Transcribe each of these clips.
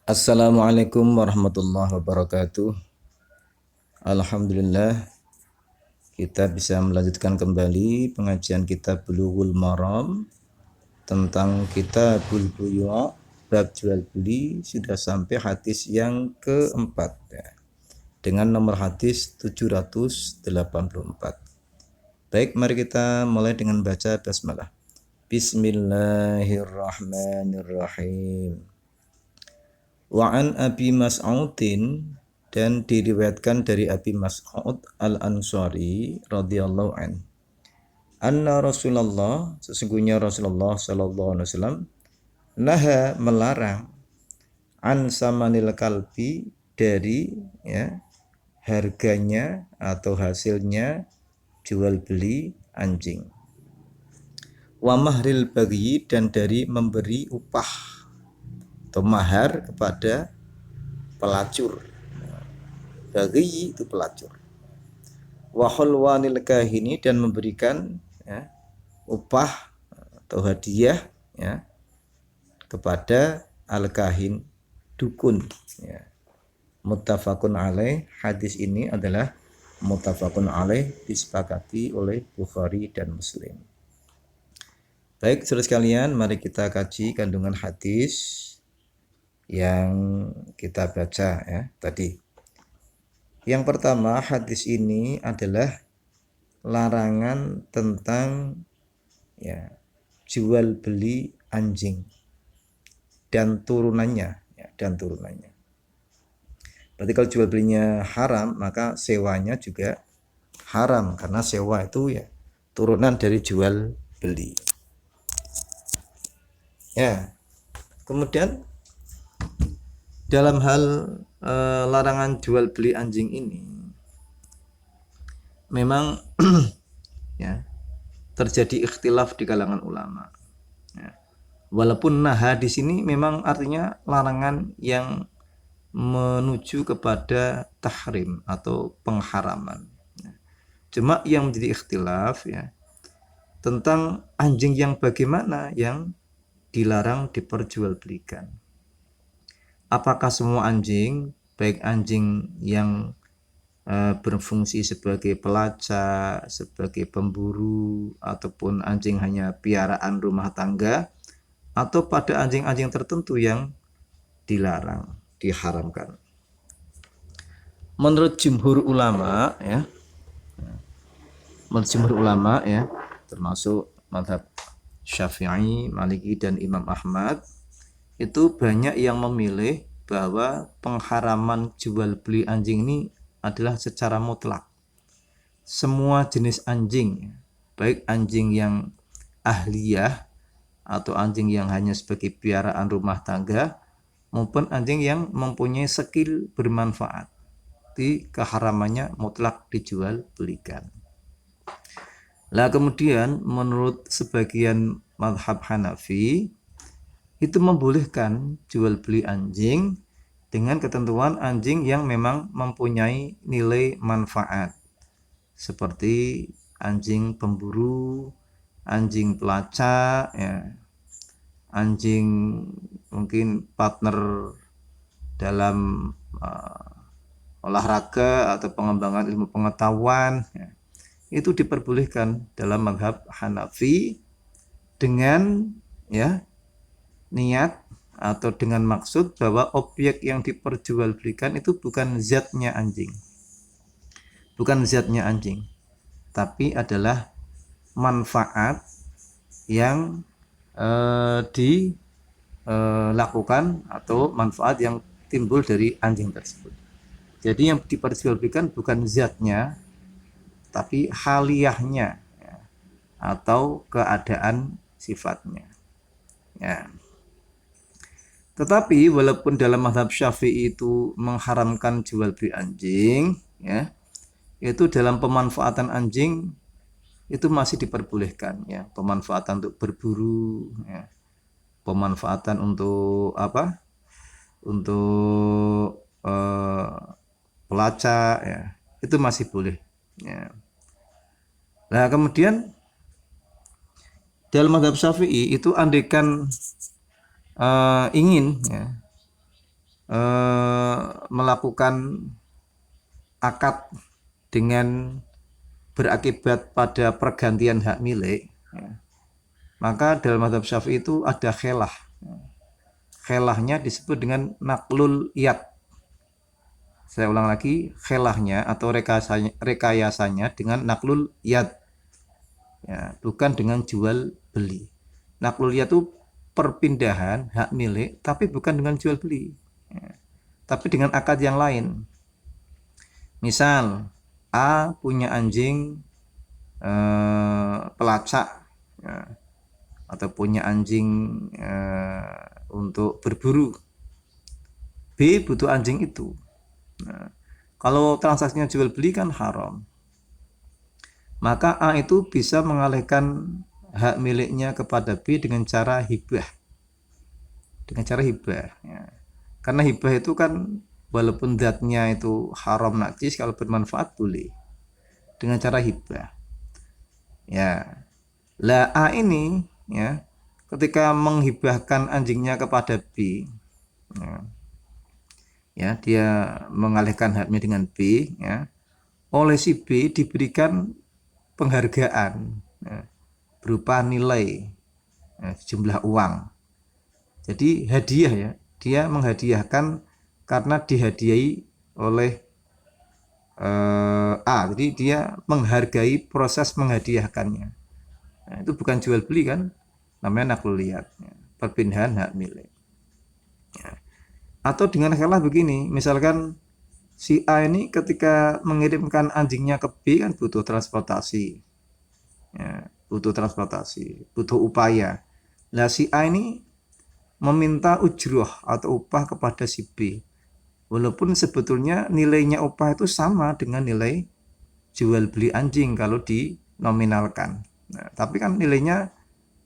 Assalamualaikum warahmatullahi wabarakatuh. Alhamdulillah kita bisa melanjutkan kembali pengajian kitab Bulughul Maram tentang Kitabul Buyu' bab jual beli sudah sampai hadis yang keempat ya, dengan nomor hadis 784. Baik, mari kita mulai dengan baca basmalah. Bismillahirrahmanirrahim. Wa an Abi Mas'udin, dan diriwayatkan dari Abi Mas'ud Al-Ansari radhiyallahu an. Anna Rasulullah, sesungguhnya Rasulullah sallallahu alaihi wasallam, naha, melarang, an samanil kalbi, dari harganya atau hasilnya jual beli anjing. Wa mahril baghi, dan dari memberi upah atau mahar kepada pelacur. Bagi itu pelacur. Wa hulwanil kahini, dan memberikan upah atau hadiah kepada al-kahin, dukun. Muttafaqun alaih, hadis ini adalah muttafaqun alaih, disepakati oleh Bukhari dan Muslim. Baik, saudara sekalian, mari kita kaji kandungan hadis yang kita baca tadi. Yang pertama, hadis ini adalah larangan tentang jual beli anjing dan turunannya, Berarti kalau jual belinya haram, maka sewanya juga haram, karena sewa itu turunan dari jual beli. Kemudian dalam hal larangan jual beli anjing ini memang terjadi ikhtilaf di kalangan ulama. Walaupun naha di sini memang artinya larangan yang menuju kepada tahrim atau pengharaman. Cuma yang menjadi ikhtilaf tentang anjing yang bagaimana yang dilarang diperjualbelikan. Apakah semua anjing, baik anjing yang berfungsi sebagai pelacak, sebagai pemburu, ataupun anjing hanya piaraan rumah tangga, atau pada anjing-anjing tertentu yang dilarang, diharamkan. Menurut jumhur ulama termasuk mazhab Syafi'i, Maliki, dan Imam Ahmad, itu banyak yang memilih bahwa pengharaman jual beli anjing ini adalah secara mutlak. Semua jenis anjing, baik anjing yang ahliyah atau anjing yang hanya sebagai piaraan rumah tangga, maupun anjing yang mempunyai skill bermanfaat, di keharamannya mutlak dijual belikan. Lah kemudian menurut sebagian mazhab Hanafi, itu membolehkan jual beli anjing dengan ketentuan anjing yang memang mempunyai nilai manfaat, seperti anjing pemburu, anjing pelacak, anjing mungkin partner dalam olahraga atau pengembangan ilmu pengetahuan, itu diperbolehkan dalam mazhab Hanafi dengan niat atau dengan maksud bahwa objek yang diperjualbelikan itu bukan zatnya anjing, tapi adalah manfaat yang dilakukan atau manfaat yang timbul dari anjing tersebut. Jadi yang diperjualbelikan bukan zatnya, tapi haliyahnya atau keadaan sifatnya. Tetapi walaupun dalam mazhab Syafi'i itu mengharamkan jual beli anjing, itu dalam pemanfaatan anjing itu masih diperbolehkan, pemanfaatan untuk berburu, pemanfaatan untuk untuk pelacak, itu masih boleh. Nah kemudian dalam mazhab Syafi'i itu andaikan ingin melakukan akad dengan berakibat pada pergantian hak milik, ya, maka dalam mazhab Syafi'i itu ada khilah. Khilahnya disebut dengan naklul yad. Saya ulang lagi, khilahnya atau rekayasanya dengan naklul yad, ya, bukan dengan jual beli. Naklul yad itu perpindahan hak milik, tapi bukan dengan jual beli, ya, tapi dengan akad yang lain. Misal A punya anjing pelacak, ya, atau punya anjing untuk berburu. B butuh anjing itu. Nah, kalau transaksinya jual beli kan haram. Maka A itu bisa mengalihkan hak miliknya kepada B dengan cara hibah. Dengan cara hibah, ya. Karena hibah itu kan walaupun zatnya itu haram najis, kalau bermanfaat boleh. Dengan cara hibah. Ya. Lah A ini, ya, ketika menghibahkan anjingnya kepada B, ya, dia mengalihkan haknya dengan B, ya, oleh si B diberikan penghargaan, ya, berupa nilai, ya, jumlah uang. Jadi hadiah, ya, dia menghadiahkan karena dihadiahi oleh A. Jadi dia menghargai proses menghadiahkannya. Nah, itu bukan jual beli kan, namanya nakluliyat, ya, perpindahan hak milik. Ya. Atau dengan kalah begini, misalkan si A ini ketika mengirimkan anjingnya ke B kan butuh transportasi, ya, butuh upaya. Nah, si A ini meminta ujroh atau upah kepada si B, walaupun sebetulnya nilainya upah itu sama dengan nilai jual beli anjing kalau dinominalkan. Nah, tapi kan nilainya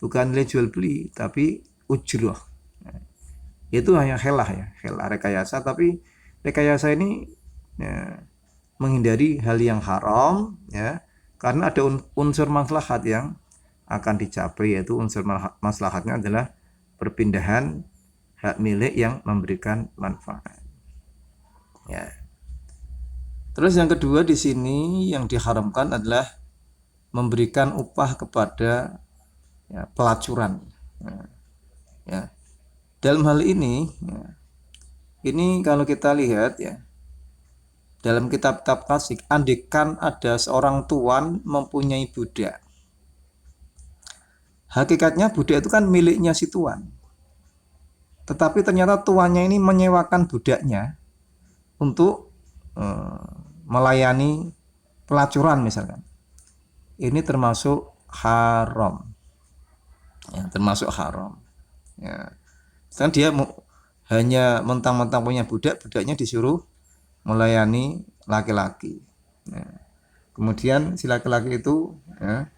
bukan nilai jual beli, tapi ujroh. Nah, itu hanya khilah, ya, khilah rekayasa. Tapi rekayasa ini, ya, menghindari hal yang haram, ya, karena ada unsur maslahat yang akan dicapai, yaitu unsur maslahatnya adalah perpindahan hak milik yang memberikan manfaat. Ya. Terus yang kedua di sini yang diharamkan adalah memberikan upah kepada, ya, pelacuran. Ya. Dalam hal ini, ya, ini kalau kita lihat, ya, dalam kitab-kitab klasik, andekan ada seorang tuan mempunyai budak. Hakikatnya budak itu kan miliknya si tuan. Tetapi ternyata tuannya ini menyewakan budaknya untuk melayani pelacuran misalkan. Ini termasuk haram. Ya, termasuk haram. Ya. Sekarang dia hanya mentang-mentang punya budak, budaknya disuruh melayani laki-laki. Ya. Kemudian si laki-laki itu, ya,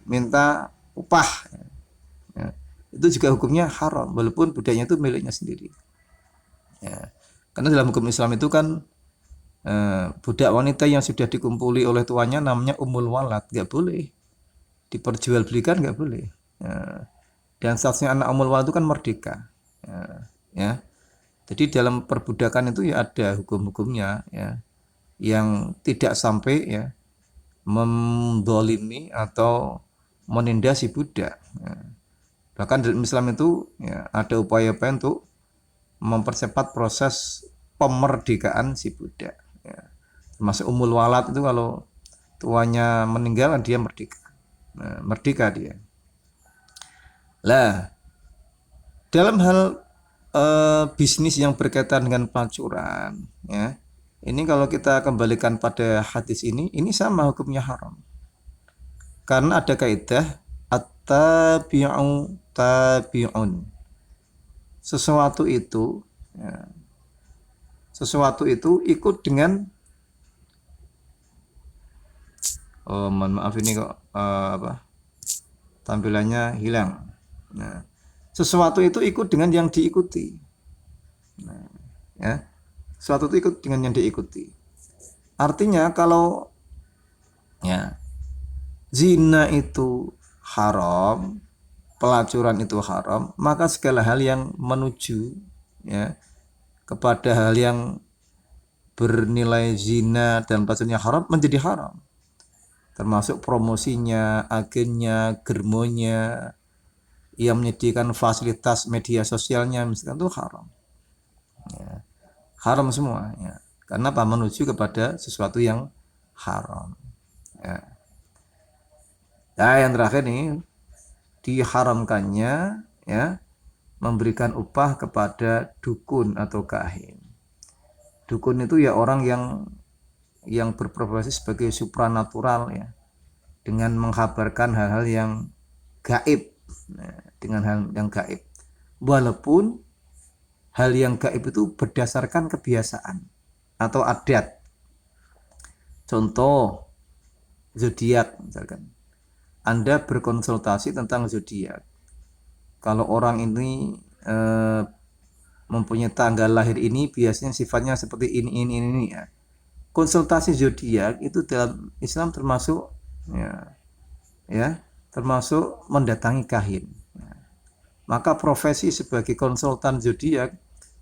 diminta upah, ya. Itu juga hukumnya haram walaupun budaknya itu miliknya sendiri, ya. Karena dalam hukum Islam itu kan budak wanita yang sudah dikumpuli oleh tuannya namanya umul walad, nggak boleh diperjualbelikan, nggak boleh, ya. Dan statusnya anak umul walad itu kan merdeka, ya, ya. Jadi dalam perbudakan itu ya ada hukum-hukumnya, ya, yang tidak sampai, ya, mendolimi atau menindas si budak, ya. Bahkan dalam Islam itu, ya, ada upaya-upaya untuk mempercepat proses pemerdekaan si budak, ya. Termasuk umul walad itu kalau tuanya meninggal dia merdeka, nah, merdeka dia. Lah dalam hal bisnis yang berkaitan dengan pelacuran, ya, ini kalau kita kembalikan pada hadis ini sama hukumnya haram. Karena ada kaidah at-tabi'u tabi'un. Sesuatu itu, ya, sesuatu itu ikut dengan, oh mohon maaf ini kok tampilannya hilang. Nah, sesuatu itu ikut dengan yang diikuti. Nah, ya, sesuatu itu ikut dengan yang diikuti. Artinya kalau, ya, zina itu haram, pelacuran itu haram, maka segala hal yang menuju ya kepada hal yang bernilai zina dan pelacurannya haram menjadi haram. Termasuk promosinya, agennya, germonya, yang menyediakan fasilitas media sosialnya misalkan itu haram. Ya, haram semua ya. Karena apa? Menuju kepada sesuatu yang haram. Ya. Nah, yang terakhir nih diharamkannya ya memberikan upah kepada dukun atau kahin. Dukun itu ya orang yang berprofesi sebagai supranatural ya, dengan menghabarkan hal-hal yang gaib, dengan hal yang gaib. Walaupun hal yang gaib itu berdasarkan kebiasaan atau adat. Contoh zodiak misalkan. Anda berkonsultasi tentang zodiak. Kalau orang ini mempunyai tanggal lahir ini biasanya sifatnya seperti ini ya. Konsultasi zodiak itu dalam Islam termasuk termasuk mendatangi kahin. Ya. Maka profesi sebagai konsultan zodiak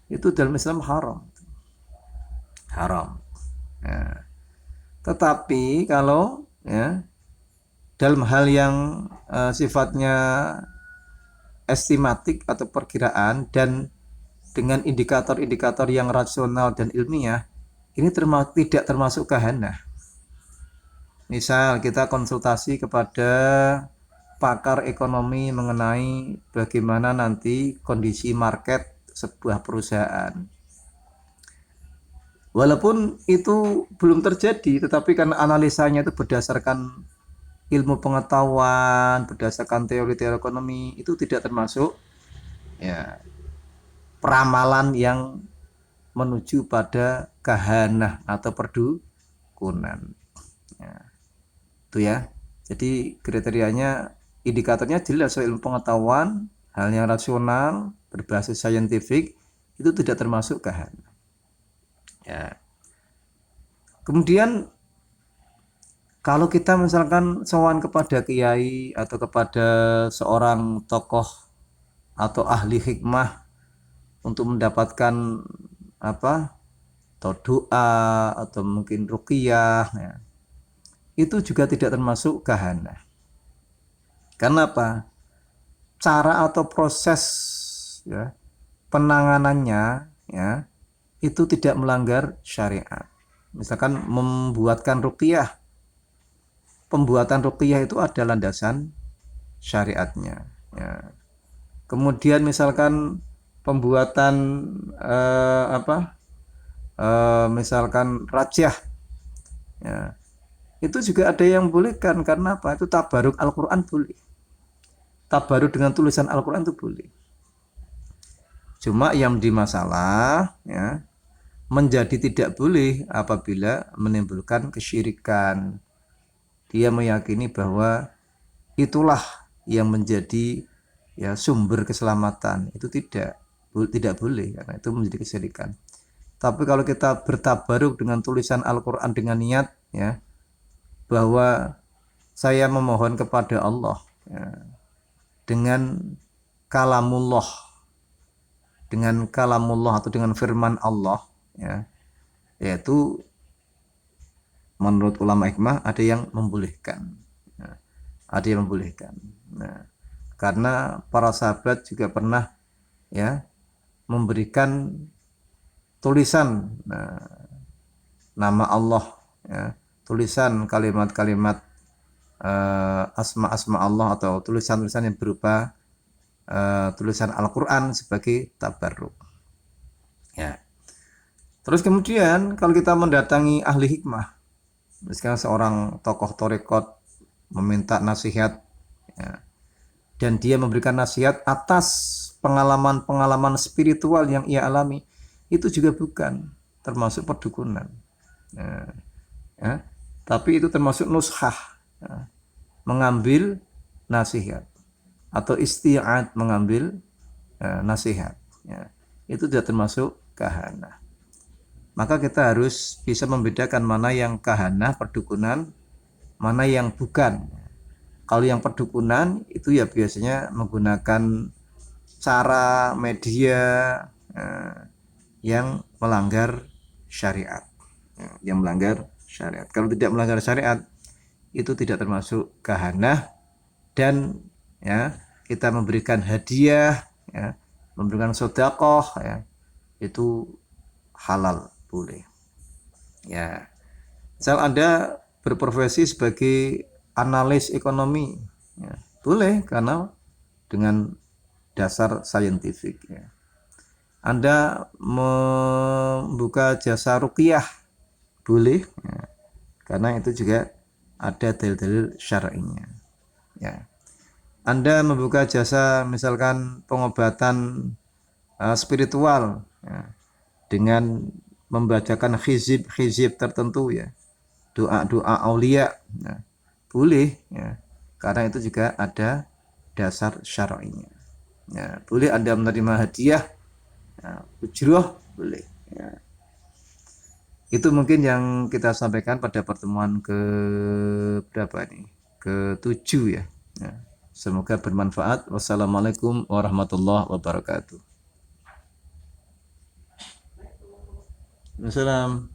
itu dalam Islam haram. Haram. Ya. Tetapi kalau ya dalam hal yang sifatnya estimatik atau perkiraan dan dengan indikator-indikator yang rasional dan ilmiah, ini tidak termasuk kahanah. Misal kita konsultasi kepada pakar ekonomi mengenai bagaimana nanti kondisi market sebuah perusahaan. Walaupun itu belum terjadi, tetapi karena analisanya itu berdasarkan ilmu pengetahuan, berdasarkan teori-teori ekonomi, itu tidak termasuk ya peramalan yang menuju pada kahanah atau perdukunan. Ya, itu ya. Jadi kriterianya, indikatornya jelas soal ilmu pengetahuan, hal yang rasional, berbasis saintifik, itu tidak termasuk kahanah. Ya. Kemudian kalau kita misalkan sowan kepada kiai atau kepada seorang tokoh atau ahli hikmah untuk mendapatkan apa? Atau doa atau mungkin ruqyah ya. Itu juga tidak termasuk kahanah. Karena apa? Cara atau proses ya, penanganannya ya itu tidak melanggar syariat. Misalkan membuatkan ruqyah, pembuatan ruqyah itu ada landasan syariatnya. Ya. Kemudian misalkan pembuatan misalkan rajah, ya, itu juga ada yang bolehkan karena apa? Itu tabaruk Al-Quran boleh. Tabaruk dengan tulisan Al-Quran itu boleh. Cuma yang menjadi masalah, ya, menjadi tidak boleh apabila menimbulkan kesyirikan. Dia meyakini bahwa itulah yang menjadi ya sumber keselamatan. Itu tidak boleh karena itu menjadi kesyirikan. Tapi kalau kita bertabaruk dengan tulisan Al-Quran dengan niat ya bahwa saya memohon kepada Allah ya, dengan kalamullah atau dengan firman Allah ya, yaitu menurut ulama hikmah ada yang membolehkan ya, nah, karena para sahabat juga pernah ya memberikan tulisan nama Allah ya, tulisan kalimat-kalimat asma-asma Allah atau tulisan-tulisan yang berupa tulisan Al-Quran sebagai tabarruk ya. Terus kemudian kalau kita mendatangi ahli hikmah, misalnya seorang tokoh torekot meminta nasihat ya, dan dia memberikan nasihat atas pengalaman-pengalaman spiritual yang ia alami, itu juga bukan termasuk perdukunan ya. Tapi itu termasuk nushah ya, mengambil nasihat atau isti'ad mengambil nasihat ya. Itu tidak termasuk kahanah. Maka kita harus bisa membedakan mana yang kahanah perdukunan, mana yang bukan. Kalau yang perdukunan itu ya biasanya menggunakan cara media yang melanggar syariat. Yang melanggar syariat. Kalau tidak melanggar syariat itu tidak termasuk kahanah, dan ya kita memberikan hadiah, ya, memberikan sedekah, ya, itu halal, boleh. Ya, misal Anda berprofesi sebagai analis ekonomi, ya, boleh karena dengan dasar saintifik. Ya. Anda membuka jasa ruqyah, boleh, ya, karena itu juga ada dalil-dalil syar'inya. Ya. Anda membuka jasa misalkan pengobatan spiritual, ya, dengan membacakan hizib tertentu, ya, doa-doa aulia, ya, boleh, ya, karena itu juga ada dasar syar'inya. Ya, boleh Anda menerima hadiah, ya, ujroh, boleh. Ya. Itu mungkin yang kita sampaikan pada pertemuan ke berapa nih? Ke-7 ya. Ya. Semoga bermanfaat. Wassalamualaikum warahmatullahi wabarakatuh. Wassalam.